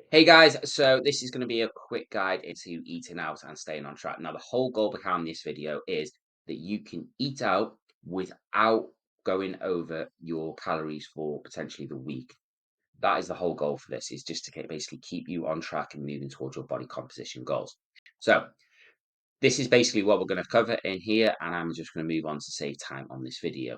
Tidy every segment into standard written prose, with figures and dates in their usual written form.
Hey guys, so this is going to be a quick guide into eating out and staying on track. Now, the whole goal behind this video is that you can eat out without going over your calories for potentially the week. That is the whole goal for this, is just to basically keep you on track and moving towards your body composition goals. So this is basically what we're going to cover in here, and I'm just going to move on to save time on this video.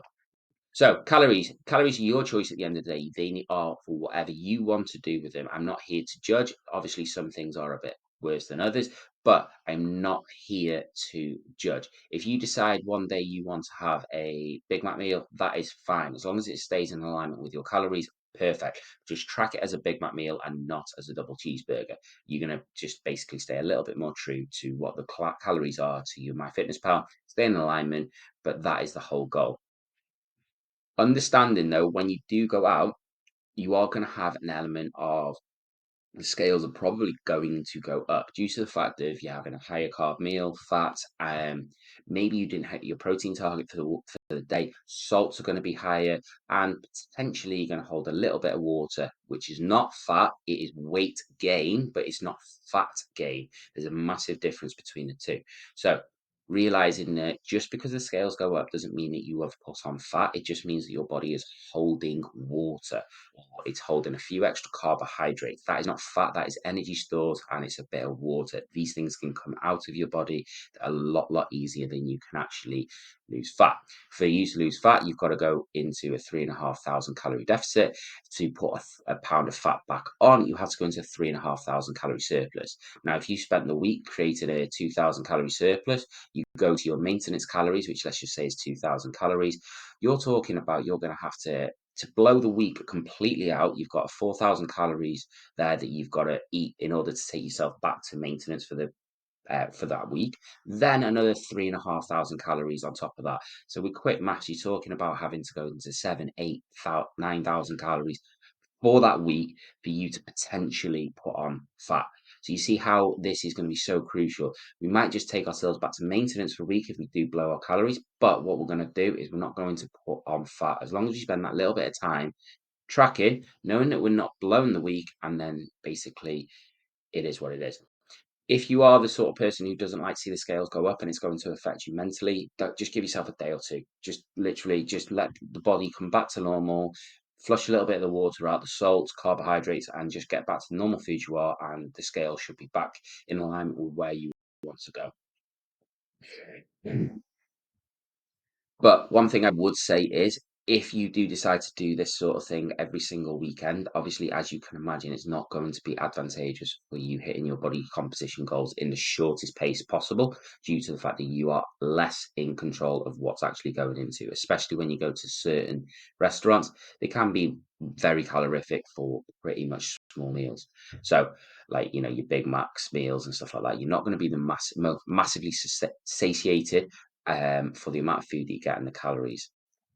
So calories are your choice at the end of the day. Are for whatever you want to do with them. I'm not here to judge. Obviously, some things are a bit worse than others, but I'm not here to judge. If you decide one day you want to have a Big Mac meal, that is fine. As long as it stays in alignment with your calories, perfect. Just track it as a Big Mac meal and not as a double cheeseburger. You're going to just basically stay a little bit more true to what the calories are to your MyFitnessPal, stay in alignment, but that is the whole goal. Understanding though, when you do go out, you are going to have an element of the scales are probably going to go up due to the fact that if you're having a higher carb meal, fat, maybe you didn't hit your protein target for the day, salts are going to be higher, and potentially you're going to hold a little bit of water, which is not fat, it is weight gain, but it's not fat gain. There's a massive difference between the two. So realizing that just because the scales go up doesn't mean that you have put on fat. It just means that your body is holding water, or it's holding a few extra carbohydrates. That is not fat, that is energy stores, and it's a bit of water. These things can come out of your body a lot easier than you can actually lose fat. For you to lose fat, you've got to go into a 3,500 calorie deficit. To put a pound of fat back on, you have to go into a 3,500 calorie surplus. Now, if you spent the week creating a 2,000 calorie surplus, you go to your maintenance calories, which let's just say is 2,000 calories. You're talking about you're going to have to blow the week completely out. You've got 4,000 calories there that you've got to eat in order to take yourself back to maintenance for that week. Then another 3,500 calories on top of that. So with quick maths, you're talking about having to go into 9,000 calories for that week for you to potentially put on fat. So you see how this is going to be so crucial. We might just take ourselves back to maintenance for a week if we do blow our calories, but what we're going to do is we're not going to put on fat. As long as we spend that little bit of time tracking, knowing that we're not blowing the week, and then basically it is what it is. If you are the sort of person who doesn't like to see the scales go up and it's going to affect you mentally, just give yourself a day or two. Just literally just let the body come back to normal, flush a little bit of the water out, the salts, carbohydrates, and just get back to the normal food you are, and the scale should be back in alignment with where you want to go. But one thing I would say is, if you do decide to do this sort of thing every single weekend, obviously, as you can imagine, it's not going to be advantageous for you hitting your body composition goals in the shortest pace possible, due to the fact that you are less in control of what's actually going into, especially when you go to certain restaurants. They can be very calorific for pretty much small meals. So, like, your Big Macs meals and stuff like that, you're not going to be the massively satiated for the amount of food that you get and the calories.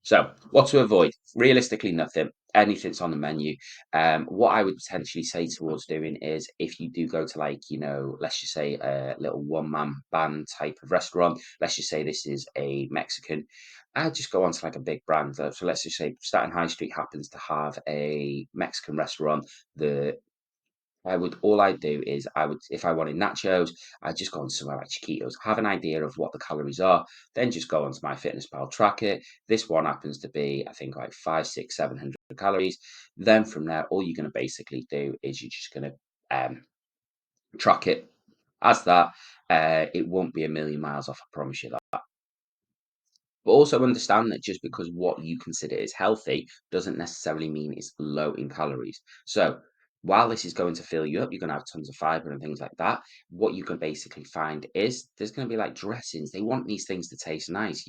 So, what to avoid? Realistically, nothing. Anything's on the menu. What I would potentially say towards doing is, if you do go to, like, let's just say a little one-man band type of restaurant. Let's just say this is a Mexican. I'd just go on to like a big brand. So let's just say Staten High Street happens to have a Mexican restaurant. The all I'd do is, if I wanted nachos, I'd just go on somewhere like Chiquitos, have an idea of what the calories are, then just go onto MyFitnessPal, track it. This one happens to be, I think, like 5, 6, 700 calories. Then from there, all you're going to basically do is you're just going to track it as that. It won't be a million miles off, I promise you that. But also understand that just because what you consider is healthy doesn't necessarily mean it's low in calories. So while this is going to fill you up, you're going to have tons of fiber and things like that. What you can basically find is there's going to be like dressings. They want these things to taste nice.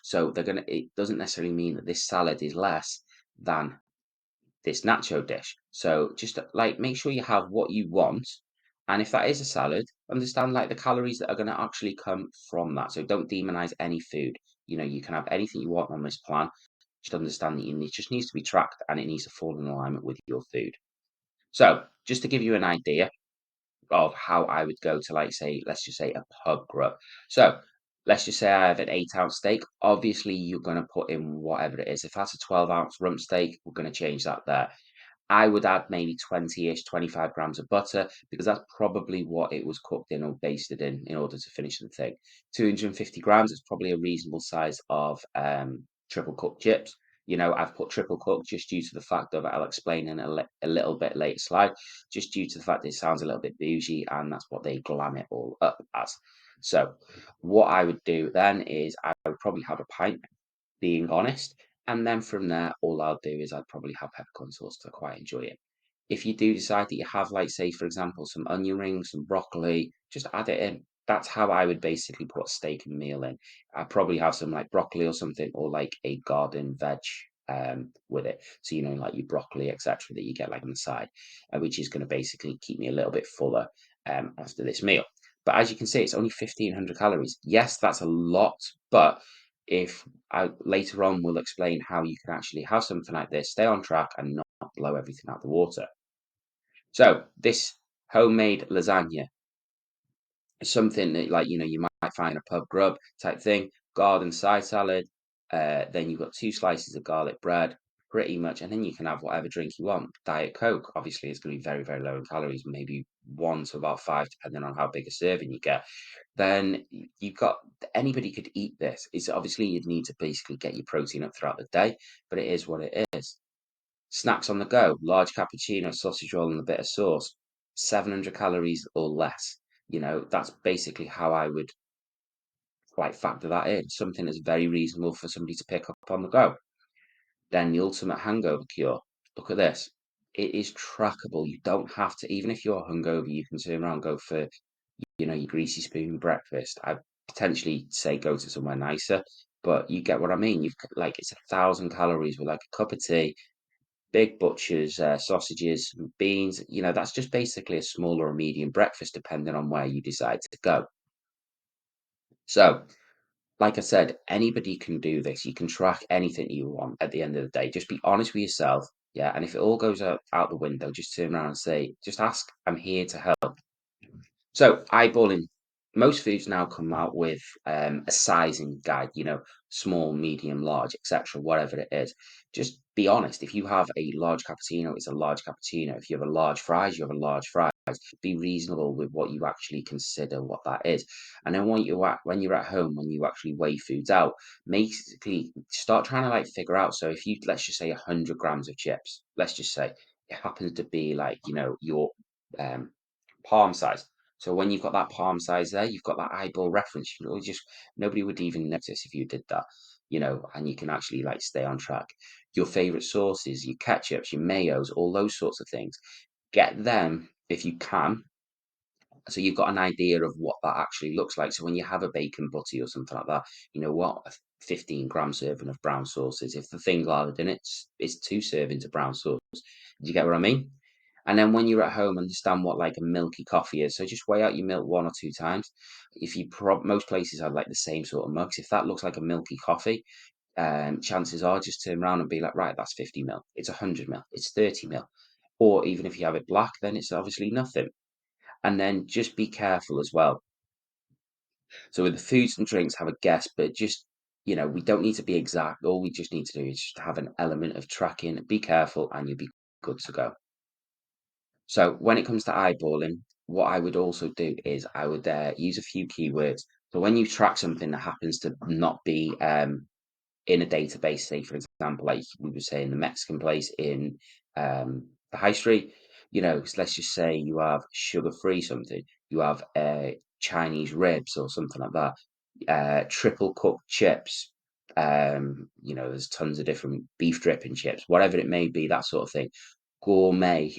So it doesn't necessarily mean that this salad is less than this nacho dish. So just like make sure you have what you want. And if that is a salad, understand like the calories that are going to actually come from that. So don't demonize any food. You can have anything you want on this plan. Just understand that it just needs to be tracked, and it needs to fall in alignment with your food. So just to give you an idea of how I would go to, like, say, let's just say a pub grub. So let's just say I have an 8-ounce steak. Obviously, you're going to put in whatever it is. If that's a 12-ounce rump steak, we're going to change that there. I would add maybe 20-ish, 25 grams of butter because that's probably what it was cooked in or basted in order to finish the thing. 250 grams is probably a reasonable size of triple cooked chips. You know, I've put triple cooked just due to the fact of I'll explain in a little bit later slide, just due to the fact that it sounds a little bit bougie and that's what they glam it all up as. So what I would do then is I would probably have a pint, being honest. And then from there, all I'll do is I'd probably have peppercorn sauce to quite enjoy it. If you do decide that you have, like, say, for example, some onion rings, some broccoli, just add it in. That's how I would basically put a steak and meal in. I'd probably have some like broccoli or something, or like a garden veg with it. So, you know, like your broccoli, etc., that you get like on the side, which is going to basically keep me a little bit fuller after this meal. But as you can see, it's only 1,500 calories. Yes, that's a lot, but if I later on will explain how you can actually have something like this, stay on track and not blow everything out the water. So this homemade lasagna is something that, like, you know, you might find a pub grub type thing, garden side salad, then you've got 2 slices of garlic bread, pretty much, and then you can have whatever drink you want. Diet Coke, obviously, is gonna be very, very low in calories, maybe 1 to about 5, depending on how big a serving you get. Then you've got anybody could eat this. It's obviously you'd need to basically get your protein up throughout the day, but it is what it is. Snacks on the go, large cappuccino, sausage roll, and a bit of sauce, 700 calories or less. You know, that's basically how I would like factor that in. Something that's very reasonable for somebody to pick up on the go. Then the ultimate hangover cure. Look at this. It is trackable. You don't have to, even if you're hungover, you can turn around and go for, you know, your greasy spoon breakfast. I'd potentially say go to somewhere nicer, but you get what I mean. Like it's 1,000 calories with like a cup of tea, big butchers, sausages, beans. You know, that's just basically a small or a medium breakfast, depending on where you decide to go. So, like I said, anybody can do this. You can track anything you want at the end of the day. Just be honest with yourself. Yeah. And if it all goes out the window, just turn around and say, just ask, I'm here to help. So eyeballing, most foods now come out with a sizing guide, you know, small, medium, large, etc., whatever it is. Just be honest. If you have a large cappuccino, it's a large cappuccino. If you have a large fries, you have a large fries. Be reasonable with what you actually consider what that is. And then when you're at home, when you actually weigh foods out, basically start trying to like figure out. So if you let's just say 100 grams of chips, let's just say it happens to be like, you know, your um, palm size. So when you've got that palm size there, you've got that eyeball reference. You know, just nobody would even notice if you did that, you know, and you can actually like stay on track. Your favorite sauces, your ketchups, your mayos, all those sorts of things. Get them if you can, so you've got an idea of what that actually looks like. So when you have a bacon butty or something like that, you know what, a 15-gram serving of brown sauces. If the thing's lathered in it, it's 2 servings of brown sauce. Do you get what I mean? And then when you're at home, understand what like a milky coffee is. So just weigh out your milk 1 or 2 times. If you most places have like the same sort of mugs. If that looks like a milky coffee, chances are just turn around and be like, right, that's 50 mil. It's 100 mil. It's 30 mil. Or even if you have it black, then it's obviously nothing. And then just be careful as well. So with the foods and drinks, have a guess, but just, you know, we don't need to be exact. All we just need to do is just have an element of tracking. Be careful, and you'll be good to go. So when it comes to eyeballing, what I would also do is I would use a few keywords. So when you track something that happens to not be in a database, say for example, like we were saying, the Mexican place in the high street, you know, let's just say you have sugar-free something, you have Chinese ribs or something like that, triple cooked chips, you know, there's tons of different beef dripping chips, whatever it may be, that sort of thing. Gourmet,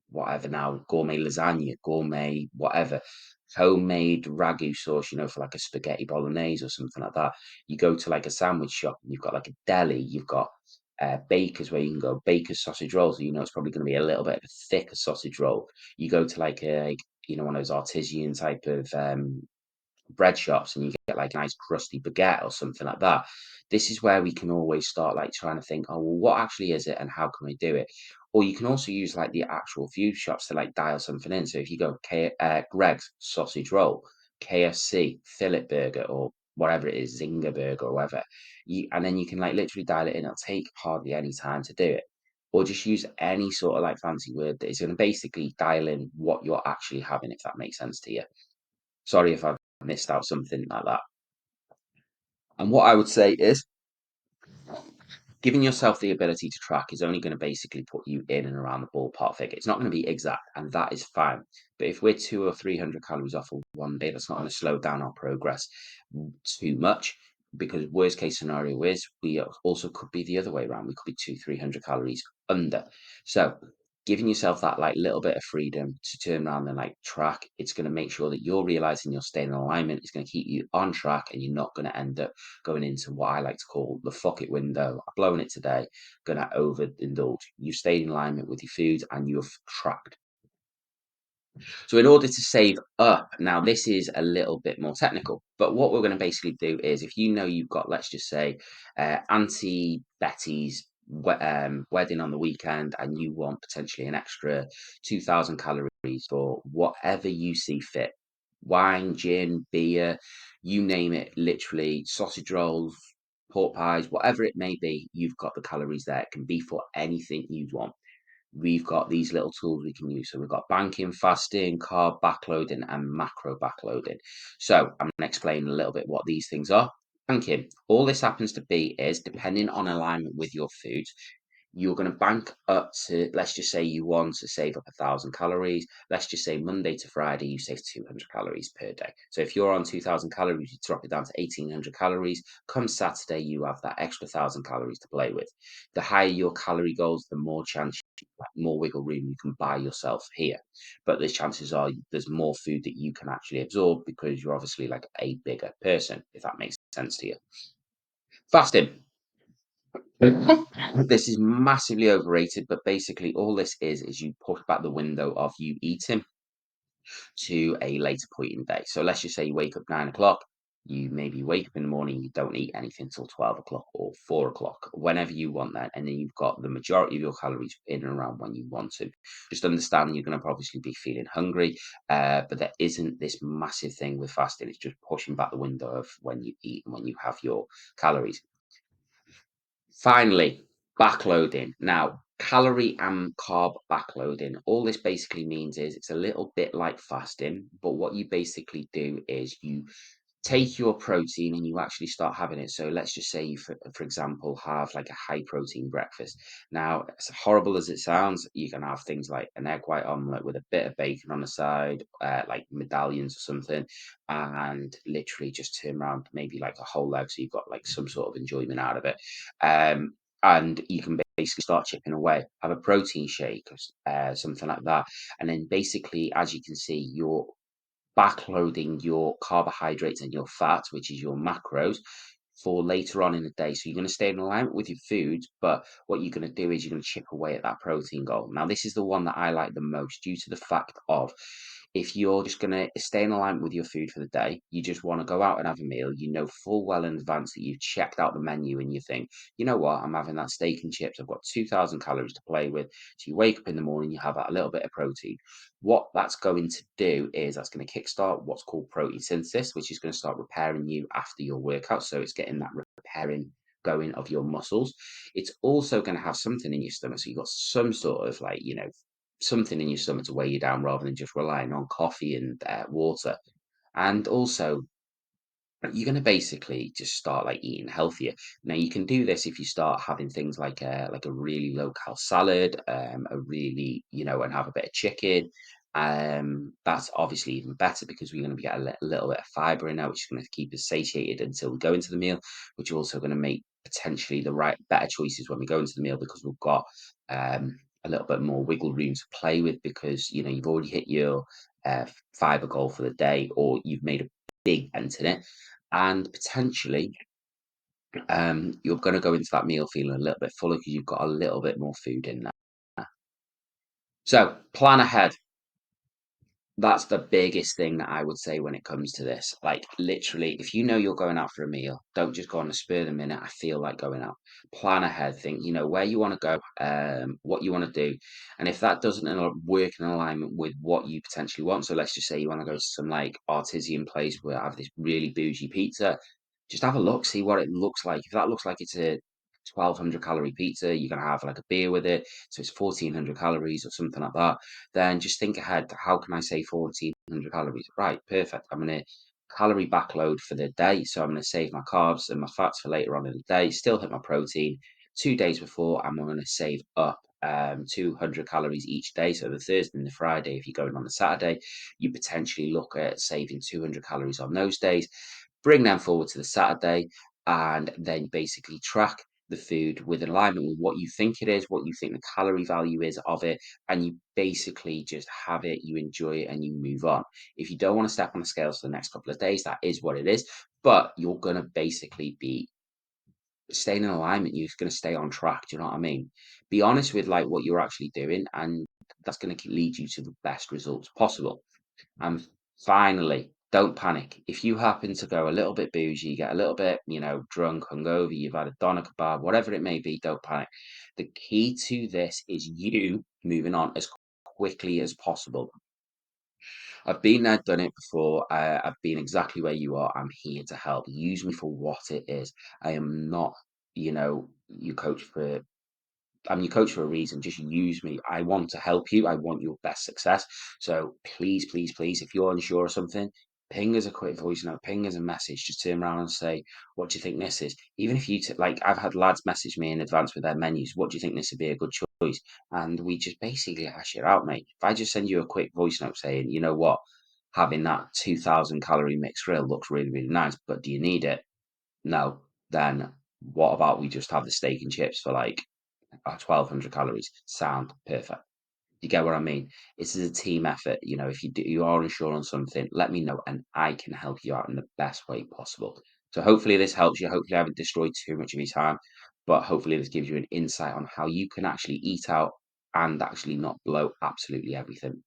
whatever now, gourmet lasagna, gourmet whatever, homemade ragu sauce, you know, for like a spaghetti bolognese or something like that. You go to like a sandwich shop and you've got like a deli, you've got bakers where you can go baker's sausage rolls, so you know it's probably going to be a little bit of a thicker sausage roll. You go to like a, you know, one of those artisan type of bread shops and you get like a nice crusty baguette or something like that. This is where we can always start like trying to think, oh, well, what actually is it and how can we do it? Or you can also use like the actual food shops to like dial something in. So if you go Greg's sausage roll, KFC, fillet burger, or whatever it is, Zinger burger or whatever, and then you can like literally dial it in. It'll take hardly any time to do it. or just use any sort of like fancy word that is going to basically dial in what you're actually having, if that makes sense to you. Sorry if I've missed out something like that. And what I would say is giving yourself the ability to track is only going to basically put you in and around the ballpark figure. It's not going to be exact, and that is fine. But if we're 200 or 300 calories off of one day, that's not going to slow down our progress too much. Because worst case scenario is we also could be the other way around. We could be 200 or 300 calories under. So giving yourself that like little bit of freedom to turn around and like track, it's going to make sure that you're realizing you're staying in alignment. It's going to keep you on track, and you're not going to end up going into what I like to call the fuck it window. I'm blowing it today, going to overindulge. You stayed in alignment with your food and you've tracked. So in order to save up, now this is a little bit more technical, but what we're going to basically do is if you know you've got, let's just say, Auntie Betty's wedding on the weekend and you want potentially an extra 2,000 calories for whatever you see fit, wine, gin, beer, you name it, literally sausage rolls, pork pies, whatever it may be, you've got the calories there. It can be for anything you want. We've got these little tools we can use. So we've got banking, fasting, carb backloading, and macro backloading. So I'm going to explain a little bit what these things are. Banking, all this happens to be is depending on alignment with your food, you're going to bank up to, let's just say you want to save up 1,000 calories. Let's just say Monday to Friday, you save 200 calories per day. So if you're on 2,000 calories, you drop it down to 1,800 calories. Come Saturday, you have that extra 1,000 calories to play with. The higher your calorie goals, the more chance, more wiggle room you can buy yourself here. But the chances are there's more food that you can actually absorb because you're obviously like a bigger person, if that makes sense to you. Fasting. This is massively overrated, but basically all this is you push back the window of you eating to a later point in the day. So let's just say you wake up 9 o'clock, you maybe wake up in the morning, you don't eat anything till 12 o'clock or 4 o'clock, whenever you want that. And then you've got the majority of your calories in and around when you want to. Just understand you're going to obviously be feeling hungry, but there isn't this massive thing with fasting. It's just pushing back the window of when you eat and when you have your calories. Finally, backloading. Now, calorie and carb backloading. All this basically means is it's a little bit like fasting, but what you basically do is you take your protein and you actually start having it. So let's just say you, for example, have like a high protein breakfast. Now, as horrible as it sounds, you can have things like an egg white omelette with a bit of bacon on the side, like medallions or something, and literally just turn around maybe like a whole egg, so you've got like some sort of enjoyment out of it. And you can basically start chipping away. Have a protein shake, something like that, and then basically, as you can see, you're backloading your carbohydrates and your fat, which is your macros, for later on in the day. So you're going to stay in alignment with your foods, but what you're going to do is you're going to chip away at that protein goal. Now, this is the one that I like the most due to the fact of if you're just going to stay in alignment with your food for the day, you just want to go out and have a meal, you know full well in advance that you've checked out the menu and you think, you know what, I'm having that steak and chips. I've got 2,000 calories to play with. So you wake up in the morning, you have a little bit of protein. What that's going to do is that's going to kickstart what's called protein synthesis, which is going to start repairing you after your workout. So it's getting that repairing going of your muscles. It's also going to have something in your stomach. So you've got some sort of like, something in your stomach to weigh you down rather than just relying on coffee and water. And also, you're going to basically just start like eating healthier. Now you can do this if you start having things like a really low cal salad, a really and have a bit of chicken. That's obviously even better because we're going to get a little bit of fiber in there, which is going to keep us satiated until we go into the meal, which is also going to make potentially the better choices when we go into the meal because we've got a little bit more wiggle room to play with because you've already hit your fiber goal for the day or you've made a big dent in it and potentially you're going to go into that meal feeling a little bit fuller because you've got a little bit more food in there. So plan ahead. That's the biggest thing that I would say when it comes to this. Like literally, if you know you're going out for a meal, don't just go on the spur of the minute. I feel like going out. Plan ahead. Think, where you want to go, what you want to do, and if that doesn't work in alignment with what you potentially want. So let's just say you want to go to some like artisan place where I have this really bougie pizza. Just have a look, see what it looks like. If that looks like it's a 1,200 calorie pizza, you're gonna have like a beer with it, so it's 1,400 calories or something like that. Then just think ahead, how can I save 1,400 calories? Right, perfect. I'm gonna calorie backload for the day, so I'm gonna save my carbs and my fats for later on in the day, still hit my protein 2 days before, and I'm gonna save up 200 calories each day. So the Thursday and the Friday, if you're going on a Saturday, you potentially look at saving 200 calories on those days, bring them forward to the Saturday, and then basically track the food with alignment with what you think it is, what you think the calorie value is of it, and you basically just have it, you enjoy it, and you move on. If you don't want to step on the scales for the next couple of days, that is what it is, but you're going to basically be staying in alignment. You're going to stay on track. Do you know what I mean? Be honest with like what you're actually doing, and that's going to lead you to the best results possible. And finally, don't panic. If you happen to go a little bit bougie, get a little bit, drunk, hungover, you've had a doner kebab, whatever it may be, don't panic. The key to this is you moving on as quickly as possible. I've been there, done it before. I've been exactly where you are. I'm here to help. Use me for what it is. I am not, your coach for I'm your coach for a reason. Just use me. I want to help you. I want your best success. So please, please, please, if you're unsure of something, ping us a quick voice note, ping us a message. Just turn around and say, "What do you think this is?" Even if like, I've had lads message me in advance with their menus. What do you think this would be a good choice? And we just basically hash it out, mate. If I just send you a quick voice note saying, "You know what, having that 2,000 calorie mixed grill looks really, really nice, but do you need it?" No. Then what about we just have the steak and chips for like 1,200 calories. Sound perfect. You get what I mean? This is a team effort. If you are unsure on something, let me know and I can help you out in the best way possible. So hopefully this helps you. Hopefully I haven't destroyed too much of your time, but hopefully this gives you an insight on how you can actually eat out and actually not blow absolutely everything.